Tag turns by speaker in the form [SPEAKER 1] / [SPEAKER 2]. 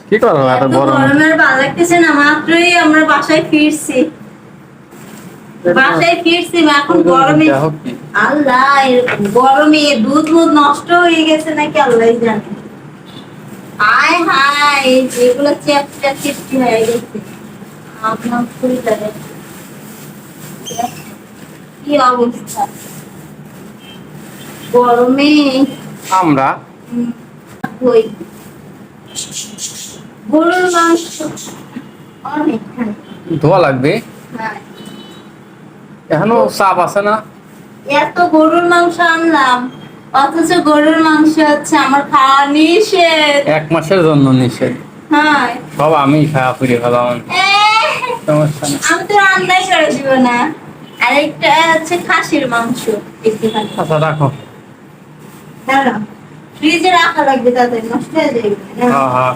[SPEAKER 1] কি করবো এত
[SPEAKER 2] এত
[SPEAKER 1] গরম?
[SPEAKER 2] গরমের ভালো লাগতেছে না, মাত্রই আমরা বাসায় ফিরছি। এখন গরমে
[SPEAKER 1] দেখো কি
[SPEAKER 2] আল্লাহ, এরকম গরমে দুধ মুধ নষ্ট হয়ে গেছে নাকি আল্লাহ জানে। হায় হায়, যেগুলো চ্যাপটা চিপটি হয়ে গেছে আপনার শরীরটারে, কি অবস্থা গরমে।
[SPEAKER 1] আমরা
[SPEAKER 2] উম, ওই গরুর মাংস অনেক
[SPEAKER 1] ধোয়া লাগবে,
[SPEAKER 2] হ্যাঁ,
[SPEAKER 1] এখনো চাপ আছে না?
[SPEAKER 2] এত গরুর মাংস আনলাম, অথচ গরুর মাংস হচ্ছে আমার খাওয়া নিষেধ।
[SPEAKER 1] 1 মাসের জন্য নিষেধ।
[SPEAKER 2] হ্যাঁ,
[SPEAKER 1] সব আমি খাওয়া ফিরে ফেলাম, সমস্যা নেই।
[SPEAKER 2] আমি তো রান্নাই করে দিব না। আরেকটা হচ্ছে খাসির মাংস একটুখানি।
[SPEAKER 1] আচ্ছা রাখো।
[SPEAKER 2] দাঁড়াও, ফ্রিজে রাখা লাগবে, তাতে নষ্ট হয়ে যাবে না।
[SPEAKER 1] হ্যাঁ হ্যাঁ